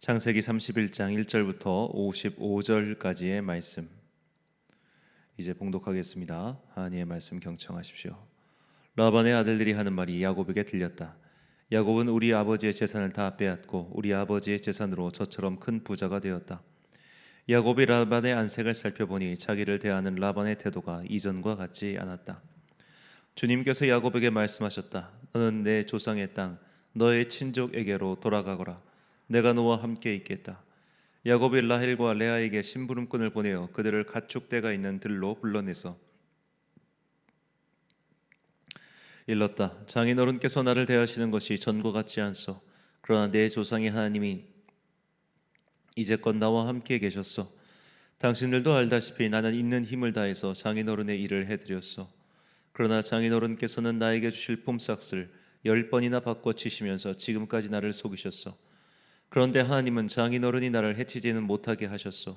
창세기 31장 1절부터 55절까지의 말씀 이제 봉독하겠습니다. 하나님의 말씀 경청하십시오. 라반의 아들들이 하는 말이 야곱에게 들렸다. 야곱은 우리 아버지의 재산을 다 빼앗고 우리 아버지의 재산으로 저처럼 큰 부자가 되었다. 야곱이 라반의 안색을 살펴보니 자기를 대하는 라반의 태도가 이전과 같지 않았다. 주님께서 야곱에게 말씀하셨다. 너는 내 조상의 땅 너의 친족에게로 돌아가거라. 내가 너와 함께 있겠다. 야곱이 라헬과 레아에게 심부름꾼을 보내어 그들을 가축대가 있는 들로 불러내서 일렀다. 장인어른께서 나를 대하시는 것이 전과 같지 않소. 그러나 내 조상의 하나님이 이제껏 나와 함께 계셨소. 당신들도 알다시피 나는 있는 힘을 다해서 장인어른의 일을 해드렸소. 그러나 장인어른께서는 나에게 주실 품삯을 10번이나 바꿔치시면서 지금까지 나를 속이셨소. 그런데 하나님은 장인어른이 나를 해치지는 못하게 하셨소.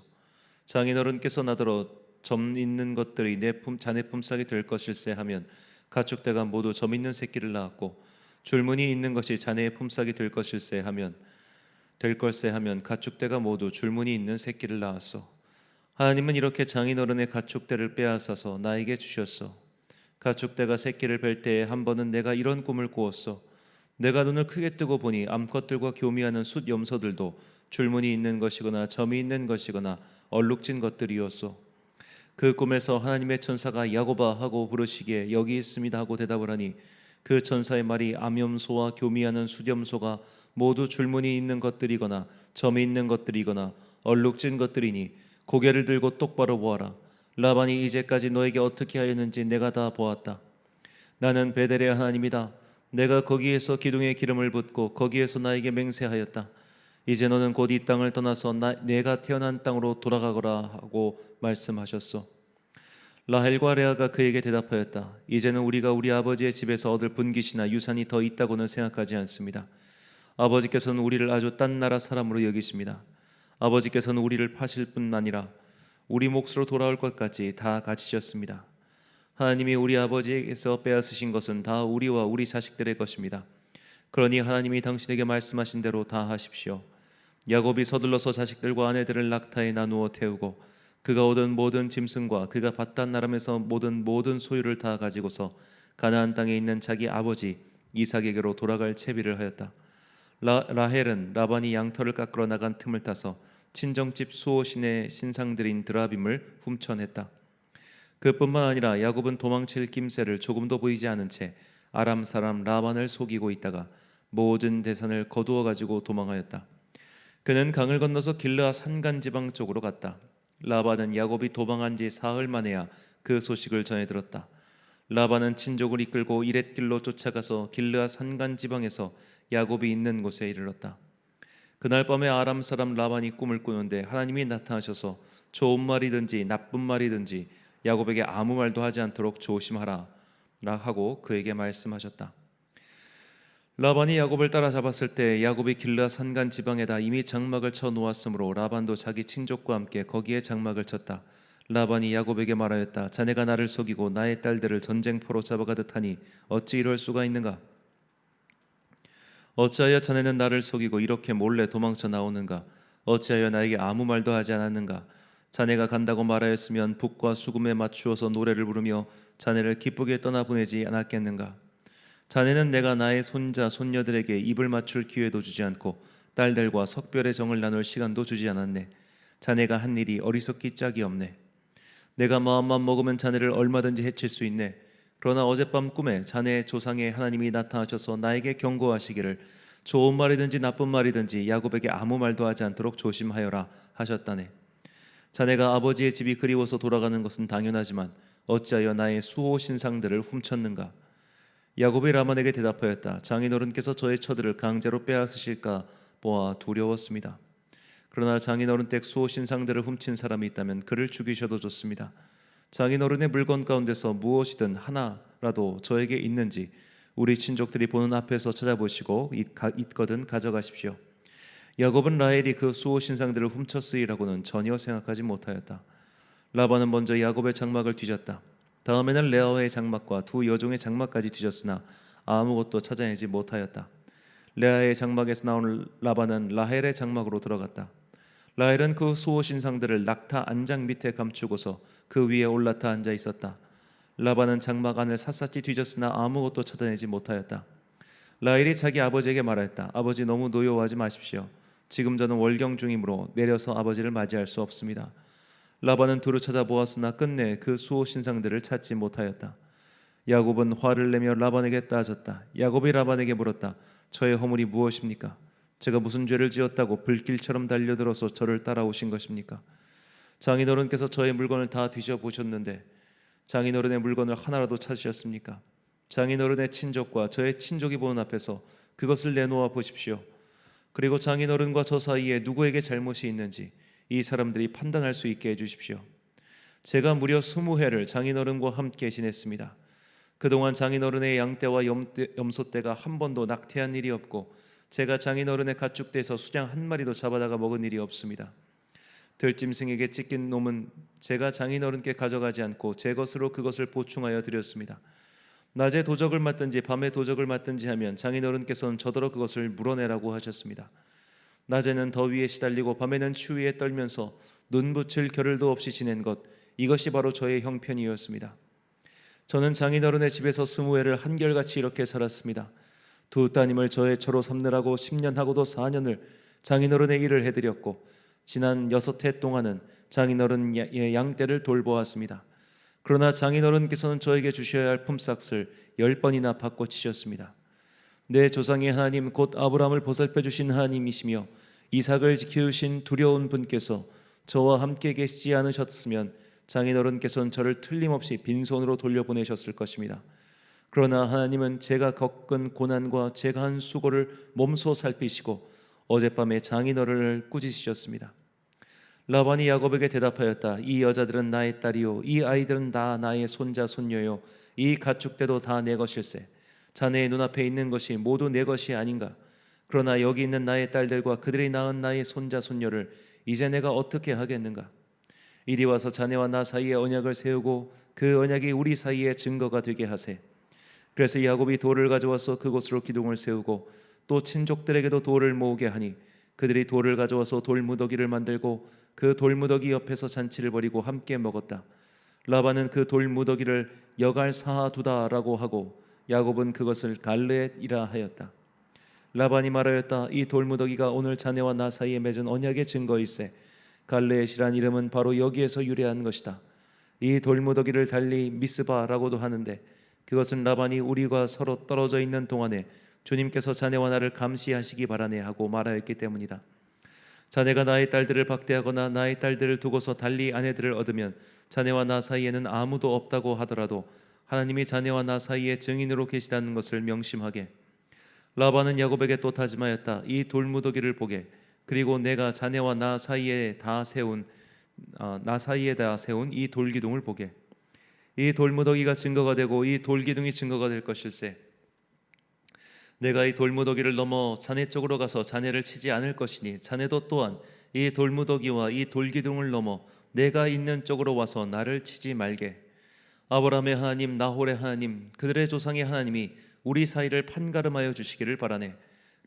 장인어른께서 나더러 점 있는 것들이 자네 품삯이 될 것일세 하면 가축대가 모두 점 있는 새끼를 낳았고 줄무늬 있는 것이 자네의 품삯이 될 것일세 하면 가축대가 모두 줄무늬 있는 새끼를 낳았소. 하나님은 이렇게 장인어른의 가축대를 빼앗아서 나에게 주셨소. 가축대가 새끼를 뵐 때에 한 번은 내가 이런 꿈을 꾸었소. 내가 눈을 크게 뜨고 보니 암컷들과 교미하는 숫 염소들도 줄무늬 있는 것이거나 점이 있는 것이거나 얼룩진 것들이었소. 그 꿈에서 하나님의 천사가 야곱아 하고 부르시기에 여기 있습니다 하고 대답을 하니 그 천사의 말이 암염소와 교미하는 숫염소가 모두 줄무늬 있는 것들이거나 점이 있는 것들이거나 얼룩진 것들이니 고개를 들고 똑바로 보아라. 라반이 이제까지 너에게 어떻게 하였는지 내가 다 보았다. 나는 베델의 하나님이다. 내가 거기에서 기둥에 기름을 붓고 거기에서 나에게 맹세하였다. 이제 너는 곧 이 땅을 떠나서 내가 태어난 땅으로 돌아가거라 하고 말씀하셨소. 라헬과 레아가 그에게 대답하였다. 이제는 우리가 우리 아버지의 집에서 얻을 분깃이나 유산이 더 있다고는 생각하지 않습니다. 아버지께서는 우리를 아주 딴 나라 사람으로 여기십니다. 아버지께서는 우리를 파실 뿐 아니라 우리 몫으로 돌아올 것까지 다 가지셨습니다. 하나님이 우리 아버지에게서 빼앗으신 것은 다 우리와 우리 자식들의 것입니다. 그러니 하나님이 당신에게 말씀하신 대로 다 하십시오. 야곱이 서둘러서 자식들과 아내들을 낙타에 나누어 태우고 그가 얻은 모든 짐승과 그가 받단 나라에서 모든 소유를 다 가지고서 가나안 땅에 있는 자기 아버지 이삭에게로 돌아갈 채비를 하였다. 라헬은 라반이 양털을 깎으러 나간 틈을 타서 친정집 수호신의 신상들인 드라빔을 훔쳐냈다. 그뿐만 아니라 야곱은 도망칠 낌새를 조금도 보이지 않은 채 아람 사람 라반을 속이고 있다가 모든 대산을 거두어 가지고 도망하였다. 그는 강을 건너서 길르앗 산간 지방 쪽으로 갔다. 라반은 야곱이 도망한 지 사흘 만에야 그 소식을 전해 들었다. 라반은 친족을 이끌고 이렛길로 쫓아가서 길르앗 산간 지방에서 야곱이 있는 곳에 이르렀다. 그날 밤에 아람 사람 라반이 꿈을 꾸는데 하나님이 나타나셔서 좋은 말이든지 나쁜 말이든지 야곱에게 아무 말도 하지 않도록 조심하라 하고 그에게 말씀하셨다. 라반이 야곱을 따라잡았을 때 야곱이 길르앗 산간 지방에다 이미 장막을 쳐 놓았으므로 라반도 자기 친족과 함께 거기에 장막을 쳤다. 라반이 야곱에게 말하였다. 자네가 나를 속이고 나의 딸들을 전쟁포로 잡아가듯 하니 어찌 이럴 수가 있는가? 어찌하여 자네는 나를 속이고 이렇게 몰래 도망쳐 나오는가? 어찌하여 나에게 아무 말도 하지 않았는가? 자네가 간다고 말하였으면 북과 수금에 맞추어서 노래를 부르며 자네를 기쁘게 떠나보내지 않았겠는가? 자네는 내가 나의 손자 손녀들에게 입을 맞출 기회도 주지 않고 딸들과 석별의 정을 나눌 시간도 주지 않았네. 자네가 한 일이 어리석기 짝이 없네. 내가 마음만 먹으면 자네를 얼마든지 해칠 수 있네. 그러나 어젯밤 꿈에 자네의 조상의 하나님이 나타나셔서 나에게 경고하시기를 좋은 말이든지 나쁜 말이든지 야곱에게 아무 말도 하지 않도록 조심하여라 하셨다네. 자네가 아버지의 집이 그리워서 돌아가는 것은 당연하지만 어찌하여 나의 수호 신상들을 훔쳤는가? 야곱이 라반에게 대답하였다. 장인어른께서 저의 처들을 강제로 빼앗으실까 보아 두려웠습니다. 그러나 장인어른 댁 수호 신상들을 훔친 사람이 있다면 그를 죽이셔도 좋습니다. 장인어른의 물건 가운데서 무엇이든 하나라도 저에게 있는지 우리 친족들이 보는 앞에서 찾아보시고 있거든 가져가십시오. 야곱은 라헬이 그 수호 신상들을 훔쳤으리라고는 전혀 생각하지 못하였다. 라반은 먼저 야곱의 장막을 뒤졌다. 다음에는 레아의 장막과 두 여종의 장막까지 뒤졌으나 아무것도 찾아내지 못하였다. 레아의 장막에서 나온 라반은 라헬의 장막으로 들어갔다. 라헬은 그 수호 신상들을 낙타 안장 밑에 감추고서 그 위에 올라타 앉아 있었다. 라반은 장막 안을 샅샅이 뒤졌으나 아무것도 찾아내지 못하였다. 라헬이 자기 아버지에게 말하였다. 아버지, 너무 노여워하지 마십시오. 지금 저는 월경 중이므로 내려서 아버지를 맞이할 수 없습니다. 라반은 두루 찾아보았으나 끝내 그 수호 신상들을 찾지 못하였다. 야곱은 화를 내며 라반에게 따졌다. 야곱이 라반에게 물었다. 저의 허물이 무엇입니까? 제가 무슨 죄를 지었다고 불길처럼 달려들어서 저를 따라오신 것입니까? 장인어른께서 저의 물건을 다 뒤져보셨는데 장인어른의 물건을 하나라도 찾으셨습니까? 장인어른의 친족과 저의 친족이 보는 앞에서 그것을 내놓아 보십시오. 그리고 장인어른과 저 사이에 누구에게 잘못이 있는지 이 사람들이 판단할 수 있게 해주십시오. 제가 무려 20해를 장인어른과 함께 지냈습니다. 그동안 장인어른의 양떼와 염소떼가 한 번도 낙태한 일이 없고 제가 장인어른의 가축대에서 수장 한 마리도 잡아다가 먹은 일이 없습니다. 들짐승에게 찢긴 놈은 제가 장인어른께 가져가지 않고 제 것으로 그것을 보충하여 드렸습니다. 낮에 도적을 맞든지 밤에 도적을 맞든지 하면 장인어른께서는 저더러 그것을 물어내라고 하셨습니다. 낮에는 더위에 시달리고 밤에는 추위에 떨면서 눈 붙일 겨를도 없이 지낸 것, 이것이 바로 저의 형편이었습니다. 저는 장인어른의 집에서 20해를 한결같이 이렇게 살았습니다. 두 따님을 저의 처로 삼느라고 10년 하고도 4년을 장인어른의 일을 해드렸고 지난 6해 동안은 장인어른의 양떼를 돌보았습니다. 그러나 장인어른께서는 저에게 주셔야 할 품삯을 10번이나 바꿔치셨습니다. 내 조상의 하나님 곧 아브라함을 보살펴 주신 하나님이시며 이삭을 지키신 두려운 분께서 저와 함께 계시지 않으셨으면 장인어른께서는 저를 틀림없이 빈손으로 돌려보내셨을 것입니다. 그러나 하나님은 제가 겪은 고난과 제가 한 수고를 몸소 살피시고 어젯밤에 장인어른을 꾸짖으셨습니다. 라반이 야곱에게 대답하였다. 이 여자들은 나의 딸이요 이 아이들은 다 나의 손자 손녀요 이 가축대도 다 내 것일세. 자네의 눈앞에 있는 것이 모두 내 것이 아닌가? 그러나 여기 있는 나의 딸들과 그들이 낳은 나의 손자 손녀를 이제 내가 어떻게 하겠는가? 이리 와서 자네와 나 사이에 언약을 세우고 그 언약이 우리 사이에 증거가 되게 하세. 그래서 야곱이 돌을 가져와서 그곳으로 기둥을 세우고 또 친족들에게도 돌을 모으게 하니 그들이 돌을 가져와서 돌무더기를 만들고 그 돌무더기 옆에서 잔치를 벌이고 함께 먹었다. 라반은 그 돌무더기를 여갈 사하두다라고 하고 야곱은 그것을 갈레앗이라 하였다. 라반이 말하였다. 이 돌무더기가 오늘 자네와 나 사이에 맺은 언약의 증거일세. 갈레앗이란 이름은 바로 여기에서 유래한 것이다. 이 돌무더기를 달리 미스바라고도 하는데 그것은 라반이 우리가 서로 떨어져 있는 동안에 주님께서 자네와 나를 감시하시기 바라네 하고 말하였기 때문이다. 자네가 나의 딸들을 박대하거나 나의 딸들을 두고서 달리 아내들을 얻으면 자네와 나 사이에는 아무도 없다고 하더라도 하나님이 자네와 나 사이에 증인으로 계시다는 것을 명심하게. 라반은 야곱에게 또 다짐하였다. 이 돌무더기를 보게. 그리고 내가 자네와 나 사이에 다 세운 이 돌기둥을 보게. 이 돌무더기가 증거가 되고 이 돌기둥이 증거가 될 것일세. 내가 이 돌무더기를 넘어 자네 쪽으로 가서 자네를 치지 않을 것이니 자네도 또한 이 돌무더기와 이 돌기둥을 넘어 내가 있는 쪽으로 와서 나를 치지 말게. 아브라함의 하나님, 나홀의 하나님, 그들의 조상의 하나님이 우리 사이를 판가름하여 주시기를 바라네.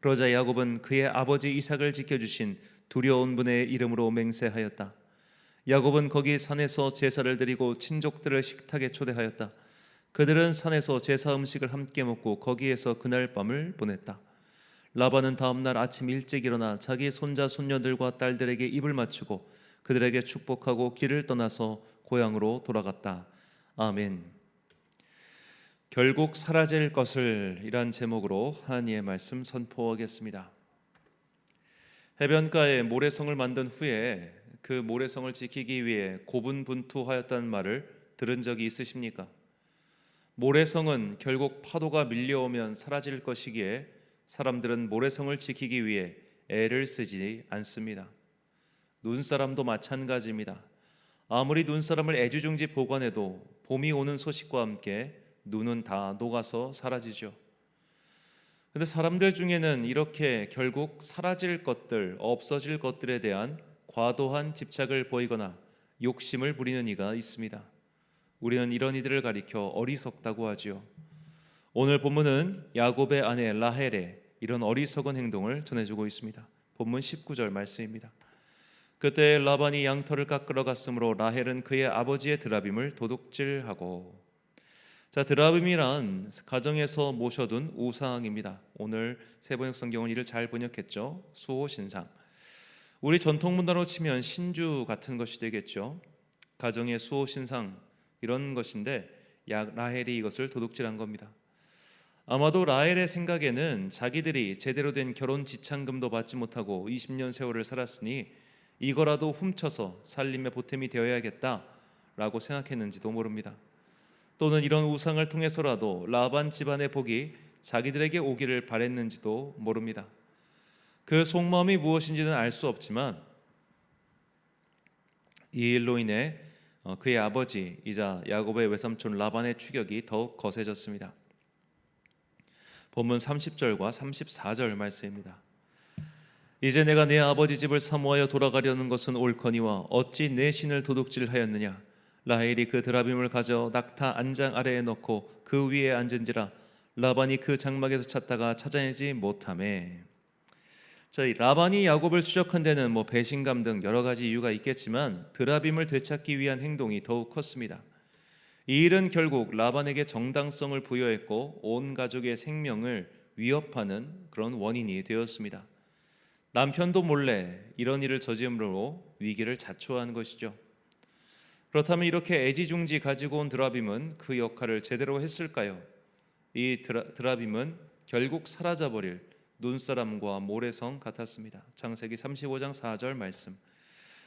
그러자 야곱은 그의 아버지 이삭을 지켜주신 두려운 분의 이름으로 맹세하였다. 야곱은 거기 산에서 제사를 드리고 친족들을 식탁에 초대하였다. 그들은 산에서 제사 음식을 함께 먹고 거기에서 그날 밤을 보냈다. 라반은 다음 날 아침 일찍 일어나 자기 손자 손녀들과 딸들에게 입을 맞추고 그들에게 축복하고 길을 떠나서 고향으로 돌아갔다. 아멘. 결국 사라질 것을 이란 제목으로 하나님의 말씀 선포하겠습니다. 해변가에 모래성을 만든 후에 그 모래성을 지키기 위해 고분분투하였다는 말을 들은 적이 있으십니까? 모래성은 결국 파도가 밀려오면 사라질 것이기에 사람들은 모래성을 지키기 위해 애를 쓰지 않습니다. 눈사람도 마찬가지입니다. 아무리 눈사람을 애지중지 보관해도 봄이 오는 소식과 함께 눈은 다 녹아서 사라지죠. 근데 사람들 중에는 이렇게 결국 사라질 것들, 없어질 것들에 대한 과도한 집착을 보이거나 욕심을 부리는 이가 있습니다. 우리는 이런 이들을 가리켜 어리석다고 하지요. 오늘 본문은 야곱의 아내 라헬의 이런 어리석은 행동을 전해주고 있습니다. 본문 19절 말씀입니다. 그때 라반이 양털을 깎으러 갔으므로 라헬은 그의 아버지의 드라빔을 도둑질하고. 자, 드라빔이란 가정에서 모셔둔 우상입니다. 오늘 세번역 성경은 이를 잘 번역했죠. 수호신상. 우리 전통 문화로 치면 신주 같은 것이 되겠죠. 가정의 수호신상 이런 것인데 라헬이 이것을 도둑질한 겁니다. 아마도 라헬의 생각에는 자기들이 제대로 된 결혼 지참금도 받지 못하고 20년 세월을 살았으니 이거라도 훔쳐서 살림의 보탬이 되어야겠다라고 생각했는지도 모릅니다. 또는 이런 우상을 통해서라도 라반 집안의 복이 자기들에게 오기를 바랬는지도 모릅니다. 그 속마음이 무엇인지는 알 수 없지만 이 일로 인해 그의 아버지이자 야곱의 외삼촌 라반의 추격이 더욱 거세졌습니다. 본문 30절과 34절 말씀입니다. 이제 내가 내 아버지 집을 사모하여 돌아가려는 것은 옳거니와 어찌 내 신을 도둑질하였느냐. 라헬이 그 드라빔을 가져 낙타 안장 아래에 넣고 그 위에 앉은지라 라반이 그 장막에서 찾다가 찾아내지 못하매. 자, 이 라반이 야곱을 추적한 데는 배신감 등 여러 가지 이유가 있겠지만 드라빔을 되찾기 위한 행동이 더욱 컸습니다. 이 일은 결국 라반에게 정당성을 부여했고 온 가족의 생명을 위협하는 그런 원인이 되었습니다. 남편도 몰래 이런 일을 저지름으로 위기를 자초한 것이죠. 그렇다면 이렇게 애지중지 가지고 온 드라빔은 그 역할을 제대로 했을까요? 이 드라빔은 결국 사라져버릴 눈사람과 모래성 같았습니다. 창세기 35장 4절 말씀.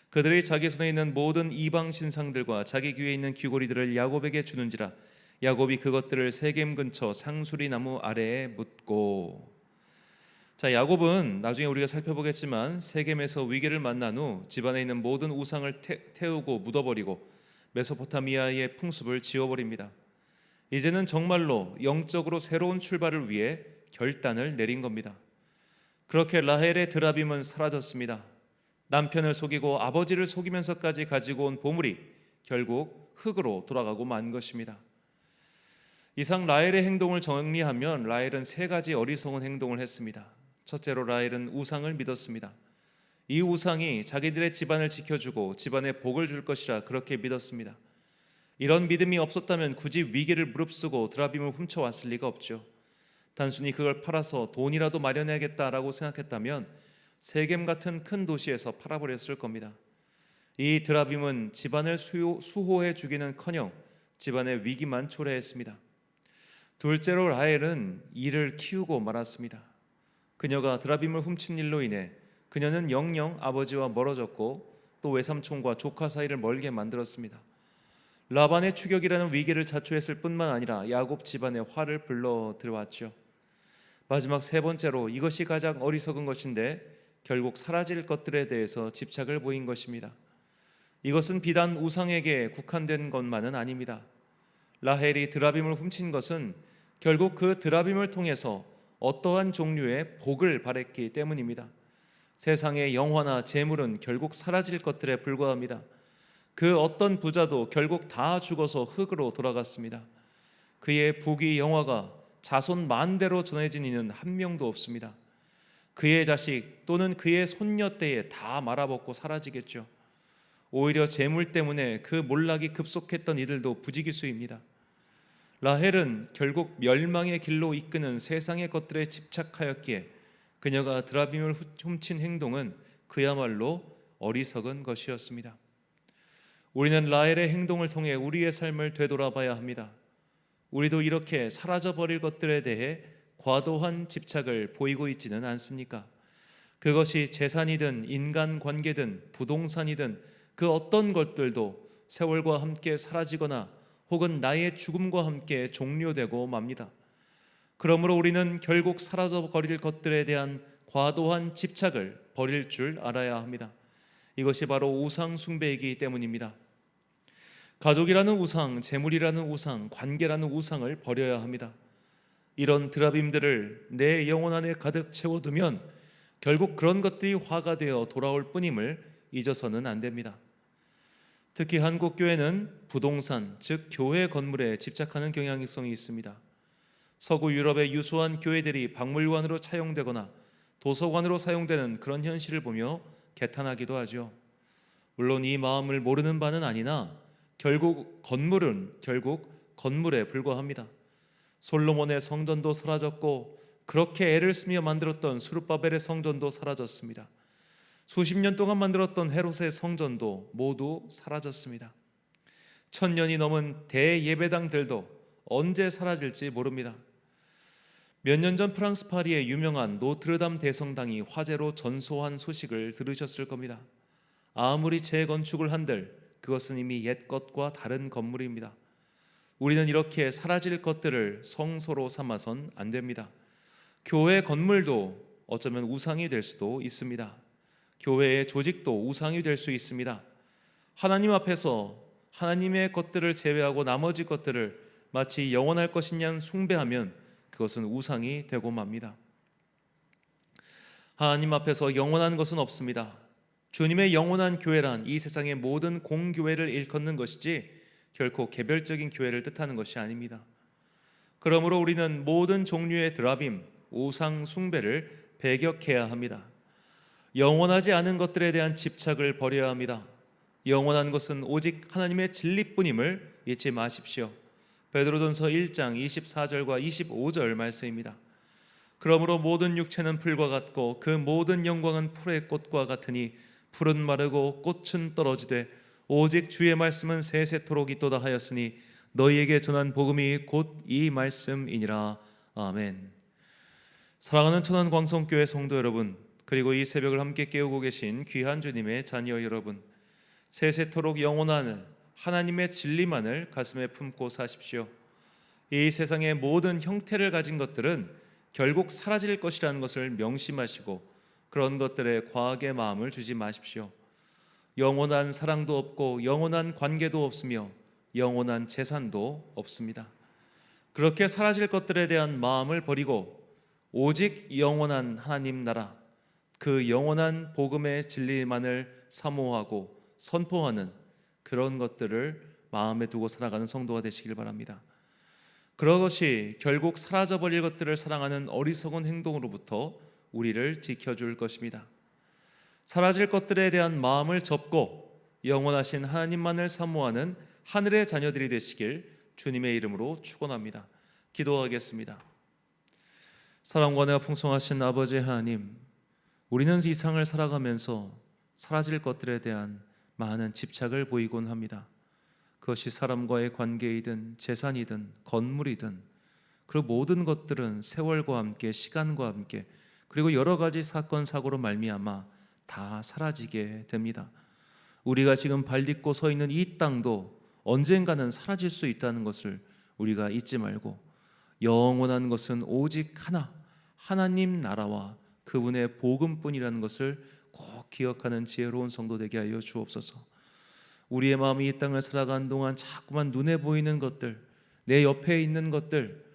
그들이 자기 손에 있는 모든 이방 신상들과 자기 귀에 있는 귀고리들을 야곱에게 주는지라 야곱이 그것들을 세겜 근처 상수리 나무 아래에 묻고. 자, 야곱은 나중에 우리가 살펴보겠지만 세겜에서 위기를 만난 후 집안에 있는 모든 우상을 태우고 묻어버리고 메소포타미아의 풍습을 지워버립니다. 이제는 정말로 영적으로 새로운 출발을 위해 결단을 내린 겁니다. 그렇게 라헬의 드라빔은 사라졌습니다. 남편을 속이고 아버지를 속이면서까지 가지고 온 보물이 결국 흙으로 돌아가고 만 것입니다. 이상 라헬의 행동을 정리하면 라헬은 세 가지 어리석은 행동을 했습니다. 첫째로 라헬은 우상을 믿었습니다. 이 우상이 자기들의 집안을 지켜주고 집안에 복을 줄 것이라 그렇게 믿었습니다. 이런 믿음이 없었다면 굳이 위기를 무릅쓰고 드라빔을 훔쳐왔을 리가 없죠. 단순히 그걸 팔아서 돈이라도 마련해야겠다라고 생각했다면 세겜 같은 큰 도시에서 팔아버렸을 겁니다. 이 드라빔은 집안을 수호해 주기는커녕 집안의 위기만 초래했습니다. 둘째로 라헬은 이를 키우고 말았습니다. 그녀가 드라빔을 훔친 일로 인해 그녀는 영영 아버지와 멀어졌고 또 외삼촌과 조카 사이를 멀게 만들었습니다. 라반의 추격이라는 위기를 자초했을 뿐만 아니라 야곱 집안에 화를 불러 들어왔죠. 마지막 세 번째로 이것이 가장 어리석은 것인데 결국 사라질 것들에 대해서 집착을 보인 것입니다. 이것은 비단 우상에게 국한된 것만은 아닙니다. 라헬이 드라빔을 훔친 것은 결국 그 드라빔을 통해서 어떠한 종류의 복을 바랬기 때문입니다. 세상의 영화나 재물은 결국 사라질 것들에 불과합니다. 그 어떤 부자도 결국 다 죽어서 흙으로 돌아갔습니다. 그의 부귀 영화가 자손 만대로 전해진 이는 한 명도 없습니다. 그의 자식 또는 그의 손녀 때에 다 말아먹고 사라지겠죠. 오히려 재물 때문에 그 몰락이 급속했던 이들도 부지기수입니다. 라헬은 결국 멸망의 길로 이끄는 세상의 것들에 집착하였기에 그녀가 드라빔을 훔친 행동은 그야말로 어리석은 것이었습니다. 우리는 라헬의 행동을 통해 우리의 삶을 되돌아봐야 합니다. 우리도 이렇게 사라져버릴 것들에 대해 과도한 집착을 보이고 있지는 않습니까? 그것이 재산이든 인간관계든 부동산이든 그 어떤 것들도 세월과 함께 사라지거나 혹은 나의 죽음과 함께 종료되고 맙니다. 그러므로 우리는 결국 사라져버릴 것들에 대한 과도한 집착을 버릴 줄 알아야 합니다. 이것이 바로 우상 숭배이기 때문입니다. 가족이라는 우상, 재물이라는 우상, 관계라는 우상을 버려야 합니다. 이런 드라빔들을 내 영혼 안에 가득 채워두면 결국 그런 것들이 화가 되어 돌아올 뿐임을 잊어서는 안 됩니다. 특히 한국 교회는 부동산, 즉 교회 건물에 집착하는 경향성이 있습니다. 서구 유럽의 유수한 교회들이 박물관으로 차용되거나 도서관으로 사용되는 그런 현실을 보며 개탄하기도 하죠. 물론 이 마음을 모르는 바는 아니나 결국 건물에 불과합니다. 솔로몬의 성전도 사라졌고 그렇게 애를 쓰며 만들었던 수르바벨의 성전도 사라졌습니다. 수십 년 동안 만들었던 헤롯의 성전도 모두 사라졌습니다. 1000년이 넘은 대예배당들도 언제 사라질지 모릅니다. 몇 년 전 프랑스 파리의 유명한 노트르담 대성당이 화재로 전소한 소식을 들으셨을 겁니다. 아무리 재건축을 한들 그것은 이미 옛 것과 다른 건물입니다. 우리는 이렇게 사라질 것들을 성소로 삼아선 안 됩니다. 교회 건물도 어쩌면 우상이 될 수도 있습니다. 교회의 조직도 우상이 될 수 있습니다. 하나님 앞에서 하나님의 것들을 제외하고 나머지 것들을 마치 영원할 것이냐 숭배하면 그것은 우상이 되고 맙니다. 하나님 앞에서 영원한 것은 없습니다. 주님의 영원한 교회란 이 세상의 모든 공교회를 일컫는 것이지 결코 개별적인 교회를 뜻하는 것이 아닙니다. 그러므로 우리는 모든 종류의 드라빔, 우상 숭배를 배격해야 합니다. 영원하지 않은 것들에 대한 집착을 버려야 합니다. 영원한 것은 오직 하나님의 진리뿐임을 잊지 마십시오. 베드로전서 1장 24절과 25절 말씀입니다. 그러므로 모든 육체는 풀과 같고 그 모든 영광은 풀의 꽃과 같으니 풀은 마르고 꽃은 떨어지되 오직 주의 말씀은 세세토록 있도다 하였으니 너희에게 전한 복음이 곧 이 말씀이니라. 아멘. 사랑하는 천안광성교회 성도 여러분, 그리고 이 새벽을 함께 깨우고 계신 귀한 주님의 자녀 여러분, 세세토록 영원한 하나님의 진리만을 가슴에 품고 사십시오. 이 세상의 모든 형태를 가진 것들은 결국 사라질 것이라는 것을 명심하시고 그런 것들에 과하게 마음을 주지 마십시오. 영원한 사랑도 없고 영원한 관계도 없으며 영원한 재산도 없습니다. 그렇게 사라질 것들에 대한 마음을 버리고 오직 영원한 하나님 나라, 그 영원한 복음의 진리만을 사모하고 선포하는 그런 것들을 마음에 두고 살아가는 성도가 되시길 바랍니다. 그것이 결국 사라져버릴 것들을 사랑하는 어리석은 행동으로부터 우리를 지켜줄 것입니다. 사라질 것들에 대한 마음을 접고 영원하신 하나님만을 사모하는 하늘의 자녀들이 되시길 주님의 이름으로 축원합니다. 기도하겠습니다. 사랑과 은혜가 풍성하신 아버지 하나님, 우리는 이 세상을 살아가면서 사라질 것들에 대한 많은 집착을 보이곤 합니다. 그것이 사람과의 관계이든 재산이든 건물이든, 그 모든 것들은 세월과 함께 시간과 함께 그리고 여러 가지 사건 사고로 말미암아 다 사라지게 됩니다. 우리가 지금 발 딛고 서 있는 이 땅도 언젠가는 사라질 수 있다는 것을 우리가 잊지 말고 영원한 것은 오직 하나, 하나님 나라와 그분의 복음뿐이라는 것을 꼭 기억하는 지혜로운 성도 되게 하여 주옵소서. 우리의 마음이 이 땅을 살아가는 동안 자꾸만 눈에 보이는 것들, 내 옆에 있는 것들,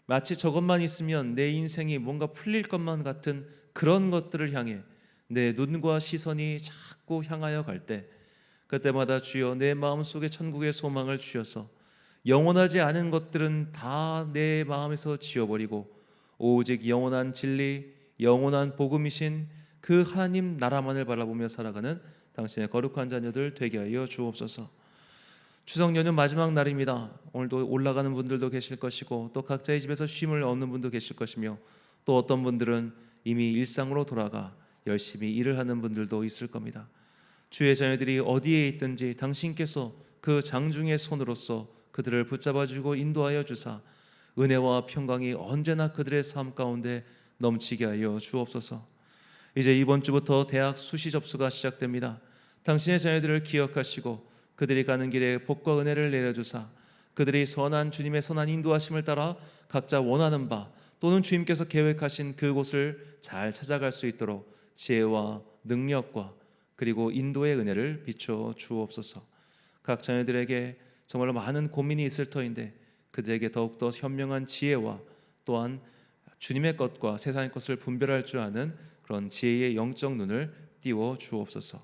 마치 저것만 있으면 내 인생이 뭔가 풀릴 것만 같은 그런 것들을 향해 내 눈과 시선이 자꾸 향하여 갈 때, 그때마다 주여 내 마음속에 천국의 소망을 주셔서 영원하지 않은 것들은 다 내 마음에서 지워버리고 오직 영원한 진리, 영원한 복음이신 그 하나님 나라만을 바라보며 살아가는 당신의 거룩한 자녀들 되게 하여 주옵소서. 추석 연휴 마지막 날입니다. 오늘도 올라가는 분들도 계실 것이고 또 각자의 집에서 쉼을 얻는 분도 계실 것이며 또 어떤 분들은 이미 일상으로 돌아가 열심히 일을 하는 분들도 있을 겁니다. 주의 자녀들이 어디에 있든지 당신께서 그 장중의 손으로서 그들을 붙잡아주고 인도하여 주사 은혜와 평강이 언제나 그들의 삶 가운데 넘치게 하여 주옵소서. 이제 이번 주부터 대학 수시 접수가 시작됩니다. 당신의 자녀들을 기억하시고 그들이 가는 길에 복과 은혜를 내려주사 그들이 선한 주님의 선한 인도하심을 따라 각자 원하는 바 또는 주님께서 계획하신 그곳을 잘 찾아갈 수 있도록 지혜와 능력과 그리고 인도의 은혜를 비춰 주옵소서. 각 자녀들에게 정말로 많은 고민이 있을 터인데 그들에게 더욱더 현명한 지혜와 또한 주님의 것과 세상의 것을 분별할 줄 아는 그런 지혜의 영적 눈을 띄워 주옵소서.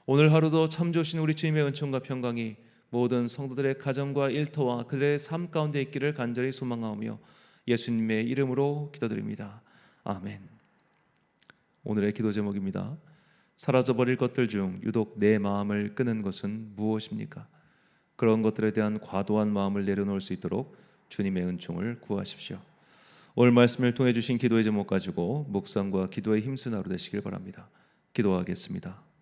오늘 하루도 참 좋으신 우리 주님의 은총과 평강이 모든 성도들의 가정과 일터와 그들의 삶 가운데 있기를 간절히 소망하오며 예수님의 이름으로 기도드립니다. 아멘. 오늘의 기도 제목입니다. 사라져버릴 것들 중 유독 내 마음을 끄는 것은 무엇입니까? 그런 것들에 대한 과도한 마음을 내려놓을 수 있도록 주님의 은총을 구하십시오. 오늘 말씀을 통해 주신 기도의 제목 가지고 묵상과 기도에 힘쓰는 하루 되시길 바랍니다. 기도하겠습니다.